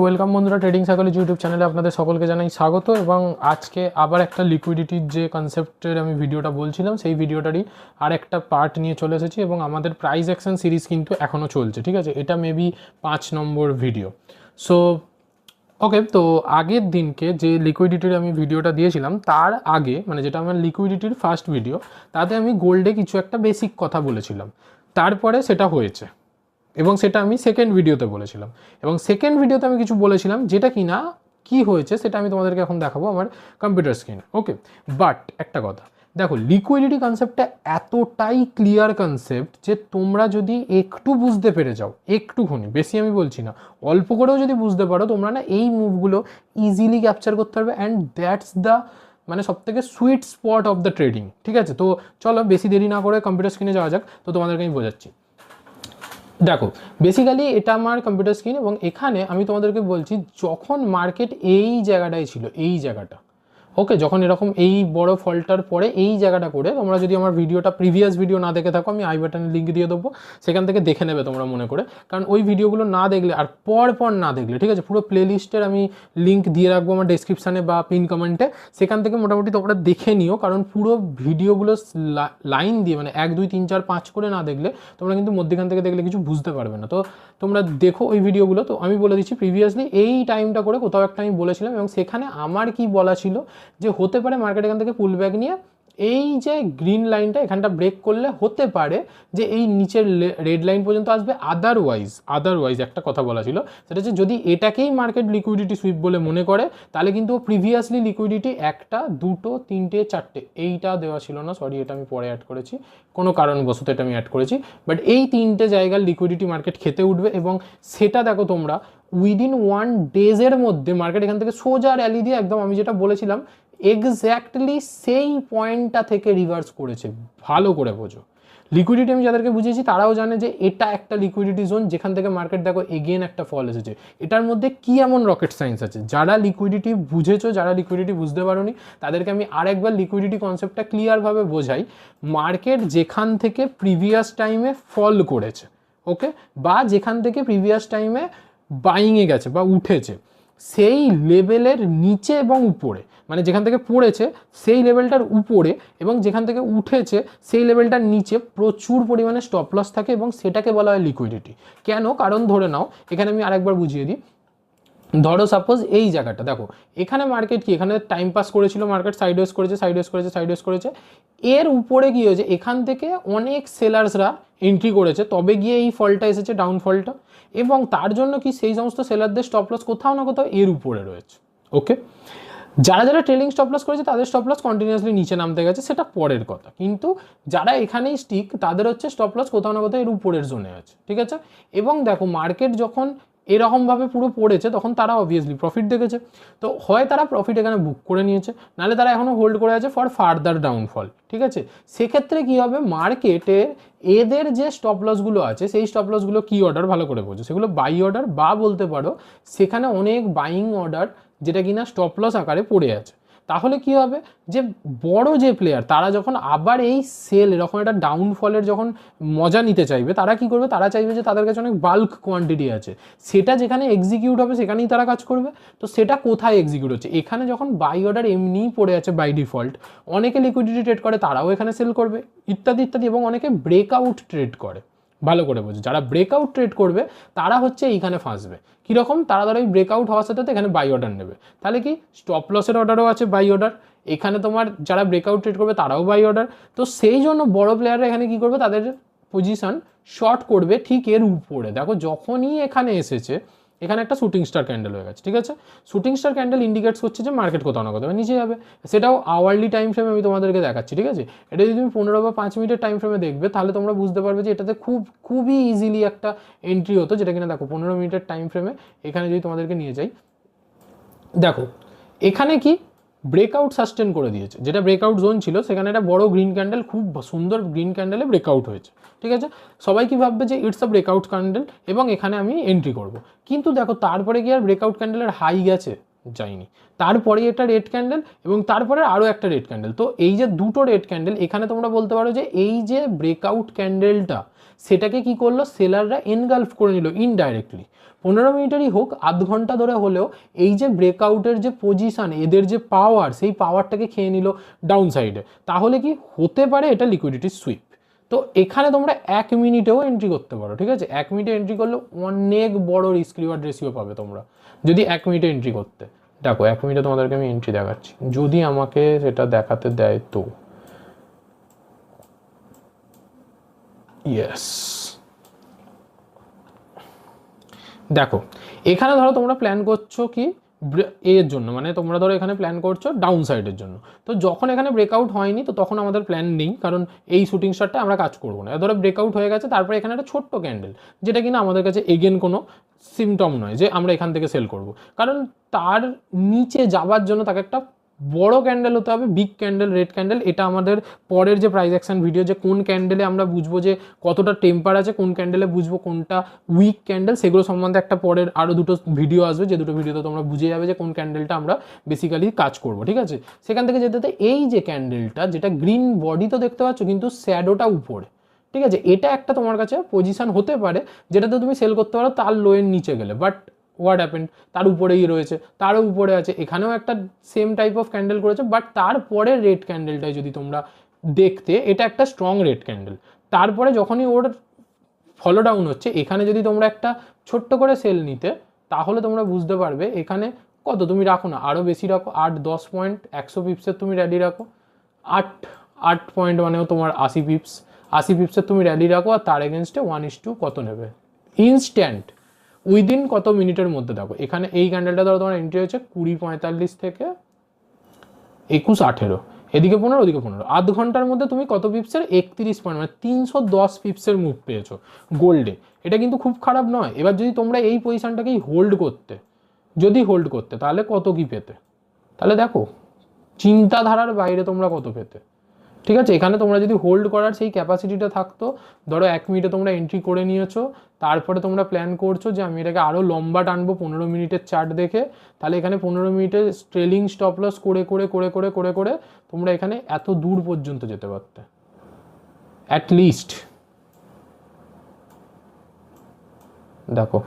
Welcome বন্ধুরা, trading psychology YouTube চ্যানেলে আপনাদের সকলকে জানাই স্বাগত। এবং আজকে আবার একটা লিকুইডিটির যে কনসেপ্টের আমি ভিডিওটা বলছিলাম সেই ভিডিওটারই আর একটা পার্ট নিয়ে চলে এসেছি। এবং আমাদের প্রাইস অ্যাকশন সিরিজ কিন্তু এখনও চলছে, ঠিক আছে? এটা মেবি 5 নম্বর ভিডিও। সো ওকে, তো আগের দিনকে যে লিকুইডিটির আমি ভিডিওটা দিয়েছিলাম তার আগে, মানে যেটা আমার লিকুইডিটির ফার্স্ট ভিডিও, তাতে আমি গোল্ডে কিছু একটা বেসিক কথা বলেছিলাম। তারপরে সেটা হয়েছে এবং সেটা আমি সেকেন্ড ভিডিওতে বলেছিলাম। এবং সেকেন্ড ভিডিওতে আমি কিছু বলেছিলাম যেটা কি না কি হয়েছে সেটা আমি তোমাদেরকে এখন দেখাবো আমার কম্পিউটার স্ক্রিনে। ওকে, বাট একটা কথা দেখো, লিকুইডিটি কনসেপ্টটা এতটাই ক্লিয়ার কনসেপ্ট যে তোমরা যদি একটু বুঝতে পেরে যাও, একটুখানি, বেশি আমি বলছি না, অল্প করেও যদি বুঝতে পারো, তোমরা না এই মুভগুলো ইজিলি ক্যাপচার করতে পারবে। অ্যান্ড দ্যাটস দ্য মানে সবথেকে sweet spot of the trading, ঠিক আছে? তো চলো বেশি দেরি না করে কম্পিউটার স্ক্রিনে যাওয়া যাক। তো তোমাদেরকে আমি বোঝাচ্ছি। দেখো, বেসিক্যালি এটা আমার কম্পিউটার স্ক্রিন এবং এখানে আমি তোমাদেরকে বলছি যখন মার্কেট এই জায়গাটায় ছিল, এই জায়গাটা, ওকে, যখন এরকম এই বড় ফলটার পরে এই জায়গাটা করে, তোমরা যদি আমার ভিডিওটা প্রিভিয়াস ভিডিও না দেখে থাকো, আমি আই বাটনে লিঙ্ক দিয়ে দেবো, সেখান থেকে দেখে নেবে তোমরা মনে করে। কারণ ওই ভিডিওগুলো না দেখলে আর পর না দেখলে, ঠিক আছে, পুরো প্লেলিস্টের আমি লিঙ্ক দিয়ে রাখবো আমার ডেসক্রিপশানে বা পিন কমেন্টে, সেখান থেকে মোটামুটি তোমরা দেখে নিও। কারণ পুরো ভিডিওগুলো লাইন দিয়ে মানে 1 2 3 4 5 করে না দেখলে তোমরা কিন্তু মধ্যখান থেকে দেখলে কিছু বুঝতে পারবে না। তো তোমরা দেখো ওই ভিডিওগুলো। তো আমি বলে দিচ্ছি, প্রিভিয়াসলি এই টাইমটা করে কোথাও একটা আমি বলেছিলাম এবং সেখানে আমার কি বলা ছিল যে হতে পারে মার্কেট এখান থেকে পুল ব্যাক নিয়ে এই যে গ্রিন লাইনটা এখানটা ব্রেক করলে হতে পারে যে এই নিচের রেড লাইন পর্যন্ত আসবে। আদারওয়াইজ একটা কথা বলা ছিল, সেটা হচ্ছে যদি এটাকেই মার্কেট লিকুইডিটি সুইপ বলে মনে করে তাহলে কিন্তু প্রিভিয়াসলি লিকুইডিটি 1 2 3 4 এইটা দেওয়া ছিল না, সরি, এটা আমি পরে অ্যাড করেছি, কোনো কারণবশত এটা আমি অ্যাড করেছি। বাট এই 3টে জায়গার লিকুইডিটি মার্কেট খেতে উঠবে এবং সেটা দেখো তোমরা উইদিন 1 ডেজের মধ্যে মার্কেট এখান থেকে সোজা র্যালি দিয়ে একদম আমি যেটা বলেছিলাম এক্স্যাক্টলি সেই পয়েন্টটা থেকে রিভার্স করেছে। ভালো করে বোঝো, লিকুইডিটি আমি যাদেরকে বুঝিয়েছি তারাও জানে যে এটা একটা লিকুইডিটি জোন যেখান থেকে মার্কেট দেখো এগেন একটা ফল এসেছে। এটার মধ্যে কি এমন রকেট সায়েন্স আছে? যারা লিকুইডিটি বুঝেছো, যারা লিকুইডিটি বুঝতে পারোনি, তাদেরকে আমি আরেকবার লিকুইডিটি কনসেপ্টটা ক্লিয়ারভাবে বোঝাই। মার্কেট যেখান থেকে প্রিভিয়াস টাইমে ফল করেছে, ওকে, বা যেখান থেকে প্রিভিয়াস টাইমে বাইংয়ে গেছে বা উঠেছে, সেই লেভেলের নিচে এবং উপরে, মানে যেখান থেকে পড়েছে সেই লেভেলটার উপরে এবং যেখান থেকে উঠেছে সেই লেভেলটার নিচে প্রচুর পরিমাণে স্টপ লস থাকে এবং সেটাকে বলা হয় লিকুইডিটি। কেন? কারণ ধরে নাও, এখানে আমি আরেকবার বুঝিয়ে দিই। ধরো সাপোজ এই জায়গাটা দেখো, এখানে মার্কেট কি, এখানে টাইম পাস করেছিল, মার্কেট সাইডওয়েজ করেছে, এর উপরে কি হয়েছে, এখান থেকে অনেক সেলার্সরা এন্ট্রি করেছে, তবে গিয়ে এই ফলটা এসেছে, ডাউনফলটা। এবং তার জন্য কি সেই সমস্ত সেলারদের স্টপ লস কোথাও না কোথাও এর উপরে রয়েছে। ওকে, যারা যারা ট্রেলিং স্টপ লস করেছে তাদের স্টপ লস কন্টিনিউয়াসলি নিচে নামতে গেছে, সেটা পরের কথা। কিন্তু যারা এখানেই স্টিক তাদের হচ্ছে স্টপ লস কোথাও না কোথাও এর উপরের জোনে আছে, ঠিক আছে? এবং দেখো মার্কেট যখন এরকমভাবে পুরো পড়েছে তখন তারা অবভিয়াসলি প্রফিট দেখেছে। তো হয় তারা প্রফিট এখানে বুক করে নিয়েছে, নাহলে তারা এখনও হোল্ড করে আছে ফর ফার্দার ডাউনফল, ঠিক আছে? সেক্ষেত্রে কী হবে, মার্কেটে এদের যে স্টপ লসগুলো আছে সেই স্টপ লসগুলো কী অর্ডার, ভালো করে বোঝো, সেগুলো বাই অর্ডার, বা বলতে পারো সেখানে অনেক বাইং অর্ডার যেটা কিনা স্টপ লস আকারে পড়ে আছে। তাহলে কি হবে, যে বড় যে প্লেয়ার তারা যখন আবার এই সেল এরকম একটা ডাউনফলের যখন মজা নিতে চাইবে, তারা কি করবে, তারা চাইবে যে তাদের কাছে অনেক বাল্ক কোয়ান্টিটি আছে, সেটা যেখানে এক্সিকিউট হবে সেখানেই তারা কাজ করবে। তো সেটা কোথায় এক্সিকিউট হচ্ছে, এখানে যখন বাই অর্ডার এমনিই পড়ে আছে বাই ডিফল্ট, অনেকে লিকুইডিটি ট্রেড করে তারাও এখানে সেল করবে, ইত্যাদি ইত্যাদি। এবং অনেকে ব্রেকআউট ট্রেড করে, ভালো করে বোঝো, যারা ব্রেকআউট ট্রেড করবে তারা হচ্ছে এইখানে ফাঁসবে। কীরকম, তারা ধরো এই ব্রেকআউট হওয়ার সাথে এখানে বাই অর্ডার নেবে, তাহলে কি স্টপ লসের অর্ডারও আছে, বাই অর্ডার, এখানে তোমার যারা ব্রেকআউট ট্রেড করবে তারাও বাই অর্ডার। তো সেই জন্য বড় প্লেয়াররা এখানে কি করবে, তাদের পজিশন শর্ট করবে ঠিক এর উপরে। দেখো যখনই এখানে এসেছে, এখানে একটা শুটিং স্টার ক্যান্ডেল হয়ে গেছে, ঠিক আছে? শুটিং স্টার ক্যান্ডেল ইন্ডিকেটস করছে যে মার্কেট কোথাও না কোথাও নিচে যাবে, সেটাও আওয়ারলি টাইম ফ্রেমে আমি তোমাদেরকে দেখাচ্ছি, ঠিক আছে? এটা যদি তুমি 15 বা 5 মিনিটের টাইম ফ্রেমে দেখবে তাহলে তোমরা বুঝতে পারবে যে এটাতে খুবই ইজিলি একটা এন্ট্রি হতো, যেটা কিনা দেখো 15 মিনিটের টাইম ফ্রেমে এখানে যদি তোমাদেরকে নিয়ে যাই, দেখো এখানে কি ব্রেকআউট সাস্টেন করে দিয়েছে, যেটা ব্রেকআউট জোন ছিল সেখানে একটা বড় গ্রিন ক্যান্ডেল, খুব সুন্দর গ্রিন ক্যান্ডেলে ব্রেকআউট হয়েছে, ঠিক আছে? সবাই কি ভাববে যে ইটস আ ব্রেকআউট ক্যান্ডেল এবং এখানে আমি এন্ট্রি করব। কিন্তু দেখো তারপরে কি আর ব্রেকআউট ক্যান্ডেলের হাই গেছে? যায়নি। তারপরে এটা রেড ক্যান্ডেল এবং তারপরে আরও একটা রেড ক্যান্ডেল। তো এই যে দুটো রেড ক্যান্ডেল, এখানে তোমরা বলতে পারো যে এই যে ব্রেকআউট ক্যান্ডেলটা সেটাকে কি করলো, সেলাররা এনগালফ করে নিল ইনডাইরেক্টলি। 15 মিনিটেরই হোক, আধ ঘন্টা ধরে হলেও এই যে ব্রেকআউটের যে পজিশন, এদের যে পাওয়ার, সেই পাওয়ারটাকে খেয়ে নিল ডাউন সাইডে। তাহলে কি হতে পারে, এটা লিকুইডিটি সুইপ। তো এখানে তোমরা 1 মিনিটেও এন্ট্রি করতে পারো, ঠিক আছে। 1 মিনিটে এন্ট্রি করলে অনেক বড় রিস্ক রিওয়ার্ড রেশিও পাবে তোমরা যদি 1 মিনিটে এন্ট্রি করতে। দেখো 1 মিনিটে তোমাদেরকে আমি এন্ট্রি দেখাচ্ছি, যদি আমাকে সেটা দেখাতে দেয় তো। ইয়েস, দেখো এখানে ধরো তোমরা প্ল্যান করছো কি এর জন্য, মানে তোমরা ধরো এখানে প্ল্যান করছো ডাউন সাইডের জন্য। তো যখন এখানে ব্রেকআউট হয়নি, তো তখন আমাদের প্ল্যান নেই, কারণ এই শুটিং স্টারটা আমরা কাজ করবো না। ধরো ব্রেকআউট হয়ে গেছে, তারপরে এখানে একটা ছোট্ট ক্যান্ডেল, যেটা কিনা আমাদের কাছে এগেন কোনো সিমটম নয় যে আমরা এখান থেকে সেল করব, কারণ তার নিচে যাবার জন্য তাকে একটা বড় ক্যান্ডেল হতে হবে, বিগ ক্যান্ডেল, রেড ক্যান্ডেল। এটা আমাদের পরের যে প্রাইস অ্যাকশন ভিডিও, যে কোন ক্যান্ডেলে আমরা বুঝবো যে কতটা টেম্পার আছে, কোন ক্যান্ডেলে বুঝবো কোনটা উইক ক্যান্ডেল, সেগুলো সম্বন্ধে একটা পরের আরও 2টো ভিডিও আসবে, যে 2টো ভিডিওতে তোমরা বুঝে যাবে যে কোন ক্যান্ডেলটা আমরা বেসিক্যালি কাজ করবো, ঠিক আছে। সেখান থেকে যেতে এই যে ক্যান্ডেলটা, যেটা গ্রিন বডি তো দেখতে পাচ্ছ, কিন্তু শ্যাডোটা উপরে, ঠিক আছে। এটা একটা তোমার কাছে পজিশন হতে পারে যেটাতে তুমি সেল করতে পারো তার লোয়ের নিচে গেলে, বাট হোয়াট হ্যাপেন্ড, তার উপরেই রয়েছে, তারও উপরে আছে, এখানেও একটা সেম টাইপ অফ ক্যান্ডেল করেছে, বাট তারপরে রেড ক্যান্ডেলটাই যদি তোমরা দেখতে, এটা একটা স্ট্রং রেড ক্যান্ডেল। তারপরে যখনই ওর ফলো ডাউন হচ্ছে, এখানে যদি তোমরা একটা ছোট্ট করে সেল নিতে, তাহলে তোমরা বুঝতে পারবে এখানে কত তুমি রাখো না, আরও বেশি রাখো, 8-10 পয়েন্ট, 100 পিপসের তুমি র্যালি রাখো, 8 পয়েন্ট মানেও তোমার 80 পিপস, 80 পিপসের তুমি র্যালি রাখো, আর তার এগেনস্টে 1:2 কত নেবে ইনস্ট্যান্ট উইদিন কত মিনিটের মধ্যে। দেখো এখানে এই ক্যান্ডেলটা ধরো তোমার এন্ট্রি হয়েছে 20:45 থেকে 21:18, এদিকে 15 ওদিকে 15, আধ ঘন্টার মধ্যে তুমি কত পিপসের 31 পয়েন্ট, মানে 310 পিপসের মুভ পেয়েছো গোল্ডে। এটা কিন্তু খুব খারাপ নয়। এবার যদি তোমরা এই পজিশনটাকেই হোল্ড করতে, তাহলে কত কি পেতে, তাহলে দেখো চিন্তাধারার বাইরে তোমরা কত পেতে, ঠিক আছে। এখানে তোমরা যদি হোল্ড করার সেই ক্যাপাসিটিটা থাকতো, ধরো 1 মিনিটে তোমরা এন্ট্রি করে নিয়েছো, তারপরে তোমরা প্ল্যান করছো যে আমি এটাকে আরও লম্বা টানবো 15 মিনিটের চার্ট দেখে, তাহলে এখানে 15 মিনিটের ট্রেলিং স্টপ লস করে করে করে করে করে করে তোমরা এখানে এত দূর পর্যন্ত যেতে পারতে অ্যাটলিস্ট। দেখো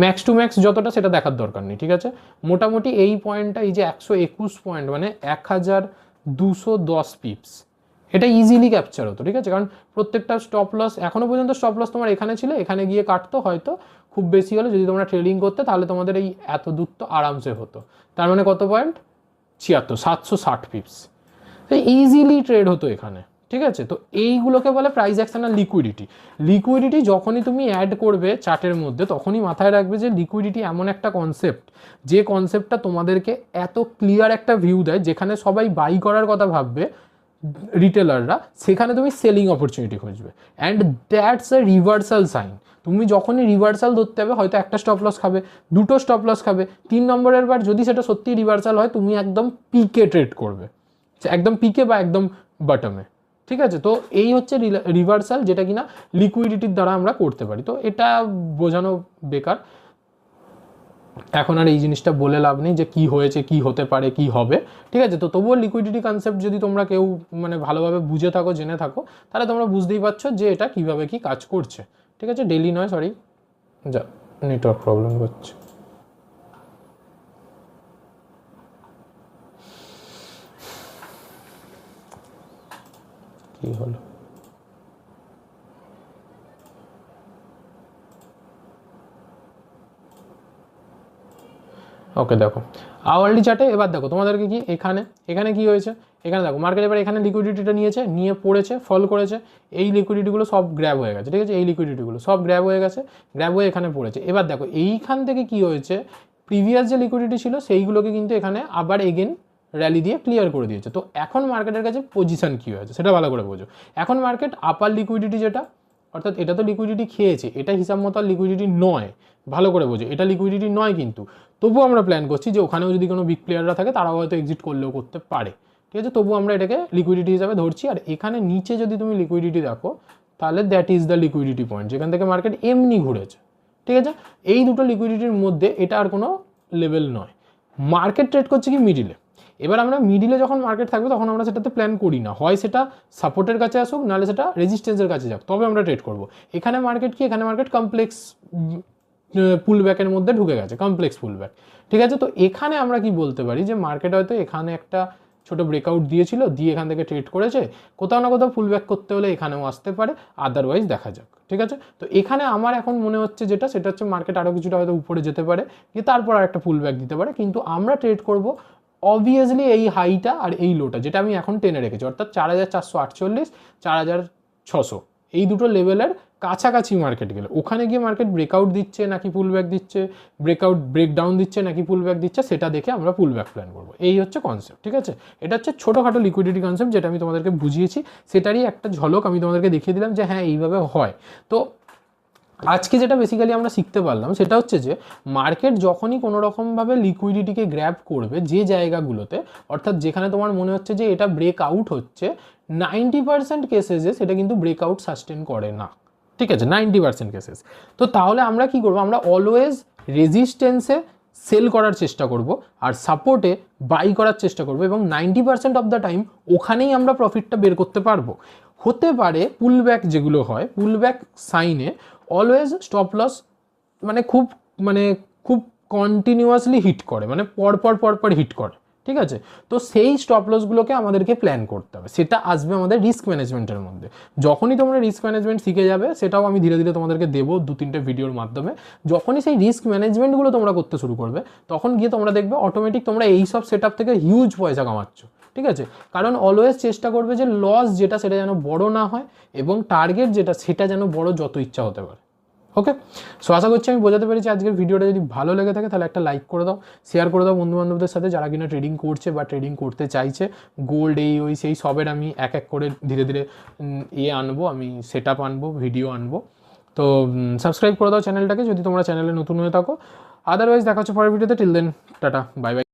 ম্যাক্স টু ম্যাক্স যতটা সেটা দেখার দরকার নেই, ঠিক আছে। মোটামুটি এই পয়েন্টটা, এই যে 121 পয়েন্ট, মানে 1210 পিপস, এটা ইজিলি ক্যাপচার হতো, ঠিক আছে। কারণ প্রত্যেকটা স্টপ লস, এখনো পর্যন্ত স্টপ লস তোমার এখানে ছিল, এখানে গিয়ে কাটতো হয়তো, খুব বেশি হলে যদি তোমরা ট্রেডিং করতে, তাহলে তোমাদের এই এত দূর তো আরামসে হতো। তার মানে কত পয়েন্ট, 760 পিপস, ইজিলি ট্রেড হতো এখানে, ঠিক আছে। তো এইগুলোকে বলে প্রাইস অ্যাকশন আর লিকুইডিটি। লিকুইডিটি যখনই তুমি অ্যাড করবে চার্টের মধ্যে, তখনই মাথায় রাখবে যে লিকুইডিটি এমন একটা কনসেপ্ট, যে কনসেপ্টটা তোমাদেরকে এত ক্লিয়ার একটা ভিউ দেয়, যেখানে সবাই বাই করার কথা ভাববে রিটেলাররা, সেখানে তুমি সেলিং অপরচুনিটি খুঁজবে। And that's a reversal sign. তুমি যখনই রিভার্সাল ধরতে হবে, হয়তো একটা স্টপ লস খাবে, 2টো স্টপ লস খাবে, 3 নম্বরের বার যদি সেটা সত্যি রিভার্সাল হয়, তুমি একদম পিকে ট্রেড করবে, একদম পিকে বা একদম বটমে, ঠিক আছে। তো এই হচ্ছে রিভার্সাল, যেটা কিনা লিকুইডিটির দ্বারা আমরা করতে পারি। তো এটা বোঝানো বেকার, এখন আর এই জিনিসটা বলে লাভ নেই যে কি হয়েছে, কি হতে পারে, কি হবে, ঠিক আছে। তো তবুও লিকুইডিটি কনসেপ্ট যদি তোমরা কেউ মানে ভালোভাবে বুঝে থাকো, জেনে থাকো, তাহলে তোমরা বুঝতেই পারছো যে এটা কিভাবে কি কাজ করছে, ঠিক আছে। ডেলি নয়, সরি, যা নেটওয়ার্ক প্রবলেম হচ্ছে। কি হলো, ওকে। দেখো আওয়ারলি চার্টে এবার দেখো তোমাদেরকে কি এখানে কি হয়েছে, এখানে দেখো মার্কেট এবার এখানে লিকুইডিটিটা নিয়ে পড়েছে, ফল করেছে, এই লিকুইডিটিগুলো সব গ্র্যাব হয়ে গেছে, ঠিক আছে। এই লিকুইডিটিগুলো সব গ্র্যাব হয়ে গেছে, গ্র্যাব হয়ে এখানে পড়েছে। এবার দেখো এইখান থেকে কি হয়েছে, প্রিভিয়াস যে লিকুইডিটি ছিল সেইগুলোকে কিন্তু এখানে আবার এগেন র্যালি দিয়ে ক্লিয়ার করে দিয়েছে। তো এখন মার্কেটের কাছে পজিশন কী হয়েছে সেটা ভালো করে বোঝো। এখন মার্কেট আপার লিকুইডিটি, যেটা অর্থাৎ এটা তো লিকুইডিটি খেয়েছে, এটা হিসাব মতো লিকুইডিটি নয়, ভালো করে বোঝো, এটা লিকুইডিটি নয়। কিন্তু তবুও আমরা প্ল্যান করছি যে ওখানেও যদি কোনো বিগ প্লেয়াররা থাকে, তারাও হয়তো এক্সিট করলেও করতে পারে, ঠিক আছে। তবুও আমরা এটাকে লিকুইডিটি হিসাবে ধরছি। আর এখানে নিচে যদি তুমি লিকুইডিটি দেখো, তাহলে that is the liquidity point, যেখান থেকে মার্কেট এমনি ঘুরেছে, ঠিক আছে। এই দুটো লিকুইডিটির মধ্যে এটা আর কোনো লেভেল নয়। মার্কেট ট্রেড করছে কি মিডিলে, এবার আমরা মিডিলে যখন মার্কেট থাকবে তখন আমরা সেটাতে প্ল্যান করি না, হয় সেটা সাপোর্টের কাছে আসুক, নাহলে সেটা রেজিস্ট্যান্সের কাছে যাক, তবে আমরা ট্রেড করব। এখানে মার্কেট কি, এখানে মার্কেট কমপ্লেক্স পুল ব্যাকের মধ্যে ঢুকে গেছে, কমপ্লেক্স পুল ব্যাক, ঠিক আছে। তো এখানে আমরা কি বলতে পারি যে মার্কেট হয়তো এখানে একটা ছোটো ব্রেকআউট দিয়েছিল, দিয়ে এখান থেকে ট্রেড করেছে, কোথাও না কোথাও পুল ব্যাক করতে হলে এখানেও আসতে পারে, আদারওয়াইজ দেখা যাক, ঠিক আছে। তো এখানে আমার এখন মনে হচ্ছে সেটা হচ্ছে মার্কেট আরও কিছুটা হয়তো উপরে যেতে পারে, গিয়ে তারপর আর একটা পুল ব্যাক দিতে পারে, কিন্তু আমরা ট্রেড করব অবভিয়াসলি এই হাইটা আর এই লোটা, যেটা আমি এখন টেনে রেখেছি, অর্থাৎ 4448, 4600, এই দুটো লেভেলের কাছাকাছি মার্কেট গেলে ওখানে গিয়ে মার্কেট ব্রেকআউট দিচ্ছে নাকি পুল ব্যাক দিচ্ছে, ব্রেকডাউন দিচ্ছে নাকি পুল ব্যাক দিচ্ছে, সেটা দেখে আমরা পুল ব্যাক প্ল্যান করবো। এই হচ্ছে কনসেপ্ট, ঠিক আছে। এটা হচ্ছে ছোটোখাটো লিকুইডিটি কনসেপ্ট, যেটা আমি তোমাদেরকে বুঝিয়েছি, সেটারই একটা ঝলক আমি তোমাদেরকে দেখিয়ে দিলাম যে হ্যাঁ এইভাবে হয়। তো আজকে যেটা বেসিক্যালি আমরা শিখতে পারলাম সেটা হচ্ছে যে মার্কেট যখনই কোনো রকমভাবে লিকুইডিটিকে গ্র্যাব করবে যে জায়গাগুলোতে, অর্থাৎ যেখানে তোমার মনে হচ্ছে যে এটা ব্রেকআউট হচ্ছে, 90% কেসেসে সেটা কিন্তু ব্রেকআউট সাস্টেন করে না, ঠিক আছে, 90% কেসেস। তো তাহলে আমরা কি করবো, আমরা অলওয়েজ রেজিস্ট্যান্সে সেল করার চেষ্টা করব আর সাপোর্টে বাই করার চেষ্টা করব, এবং 90% অফ দ্য টাইম ওখানেই আমরা প্রফিটটা বের করতে পারবো। হতে পারে পুলব্যাক যেগুলো হয়, পুলব্যাক সাইনে অলওয়েজ স্টপ লস খুব কন্টিনিউয়াসলি হিট করে, মানে পরপর হিট করে, ঠিক আছে। তো সেই স্টপ লসগুলোকে আমাদেরকে প্ল্যান করতে হবে, সেটা আসবে আমাদের রিস্ক ম্যানেজমেন্টের মধ্যে। যখনই তোমরা রিস্ক ম্যানেজমেন্ট শিখে যাবে, সেটাও আমি ধীরে ধীরে তোমাদেরকে দেবো 2-3টে ভিডিওর মাধ্যমে, যখনই সেই রিস্ক ম্যানেজমেন্টগুলো তোমরা করতে শুরু করবে, তখন গিয়ে তোমরা দেখবে অটোমেটিক তোমরা এই সব সেট আপ থেকে হিউজ পয়সা কামাচ্ছ, ঠিক আছে। কারণ অলওয়েজ চেষ্টা করবে যে লস যেটা সেটা যেন বড় না হয়, এবং টার্গেট যেটা সেটা যেন বড় যত ইচ্ছা হতে পারে। ওকে, সো আশা করছি আমি বোঝাতে পেরেছি। আজকের ভিডিওটা যদি ভালো লেগে থাকে তাহলে একটা লাইক করে দাও, শেয়ার করে দাও বন্ধুবান্ধবদের সাথে, যারা কিনা ট্রেডিং করছে বা ট্রেডিং করতে চাইছে। গোল্ড ওই সেই সবের আমি এক এক করে ধীরে ধীরে আনবো, আমি সেট আপ আনবো, ভিডিও আনবো। তো সাবস্ক্রাইব করে দাও চ্যানেলটাকে যদি তোমরা চ্যানেলে নতুন হয়ে থাকো। আদারওয়াইজ দেখা হচ্ছে পরের ভিডিওতে। Till then tata, bye by.